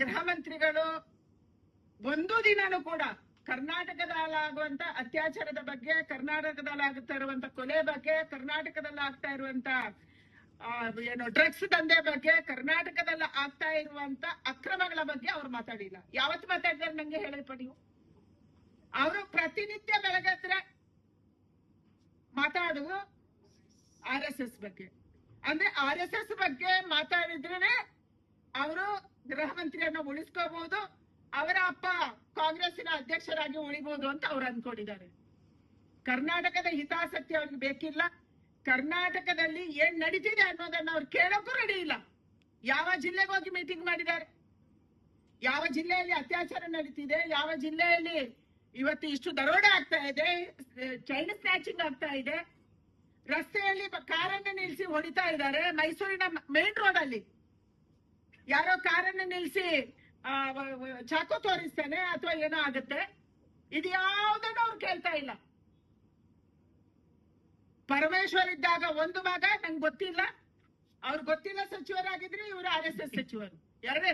ಗೃಹ ಮಂತ್ರಿಗಳು ಒಂದು ದಿನನೂ ಕೂಡ ಕರ್ನಾಟಕದಲ್ಲಾಗುವಂತ ಅತ್ಯಾಚಾರದ ಬಗ್ಗೆ, ಕರ್ನಾಟಕದಲ್ಲಿ ಆಗ್ತಾ ಇರುವಂತ ಕೊಲೆ ಬಗ್ಗೆ, ಕರ್ನಾಟಕದಲ್ಲಿ ಆಗ್ತಾ ಇರುವಂತ ಡ್ರಗ್ಸ್ ದಂಧೆ ಬಗ್ಗೆ, ಕರ್ನಾಟಕದಲ್ಲಿ ಆಗ್ತಾ ಇರುವಂತ ಅಕ್ರಮಗಳ ಬಗ್ಗೆ ಅವ್ರು ಮಾತಾಡಿಲ್ಲ. ಯಾವತ್ತು ಮಾತಾಡಿದಾರೆ ನಂಗೆ ಹೇಳಿ. ಅವರು ಪ್ರತಿನಿತ್ಯ ಬೆಳಗ್ಗೆ ಮಾತಾಡುದು RSS ಬಗ್ಗೆ. ಅಂದ್ರೆ RSS ಬಗ್ಗೆ ಮಾತಾಡಿದ್ರೆ ಅವರು ಗೃಹ ಮಂತ್ರಿಯನ್ನ ಉಳಿಸ್ಕೋಬಹುದು, ಅವರ ಅಪ್ಪ ಕಾಂಗ್ರೆಸ್ಸಿನ ಅಧ್ಯಕ್ಷರಾಗಿ ಉಳಿಬಹುದು ಅಂತ ಅವ್ರು ಅನ್ಕೊಂಡಿದ್ದಾರೆ. ಕರ್ನಾಟಕದ ಹಿತಾಸಕ್ತಿ ಅವ್ರಿಗೆ ಬೇಕಿಲ್ಲ. ಕರ್ನಾಟಕದಲ್ಲಿ ಏನ್ ನಡೀತಿದೆ ಅನ್ನೋದನ್ನ ಅವ್ರು ಕೇಳೋಕ್ಕೂ ರೆಡಿ ಇಲ್ಲ. ಯಾವ ಜಿಲ್ಲೆಗೆ ಹೋಗಿ ಮೀಟಿಂಗ್ ಮಾಡಿದ್ದಾರೆ, ಯಾವ ಜಿಲ್ಲೆಯಲ್ಲಿ ಅತ್ಯಾಚಾರ ನಡೀತಿದೆ, ಯಾವ ಜಿಲ್ಲೆಯಲ್ಲಿ ಇವತ್ತು ಇಷ್ಟು ದರೋಡೆ ಆಗ್ತಾ ಇದೆ, ಚೈನ್ ಸ್ನ್ಯಾಚಿಂಗ್ ಆಗ್ತಾ ಇದೆ, ರಸ್ತೆಯಲ್ಲಿ ಕಾರನ್ನು ನಿಲ್ಲಿಸಿ ಹೊಡಿತಾ ಇದ್ದಾರೆ. ಮೈಸೂರಿನ ಮೇನ್ ರೋಡ್ ಅಲ್ಲಿ ಯಾರೋ ಕಾರನ್ನು ನಿಲ್ಲಿಸಿ ಚಾಕು ತೋರಿಸ್ತಾನೆ ಅಥವಾ ಏನೋ ಆಗುತ್ತೆ. ಇದು ಯಾವುದನ್ನು ಅವ್ರು ಕೇಳ್ತಾ ಇಲ್ಲ. ಪರಮೇಶ್ವರ್ ಇದ್ದಾಗ ಒಂದು ಭಾಗ ನಂಗೆ ಗೊತ್ತಿಲ್ಲ, ಅವ್ರು ಗೊತ್ತಿಲ್ಲ ಸಚಿವರಾಗಿದ್ರೆ ಇವರು RSS ಸಚಿವರು ಎರಡೇ.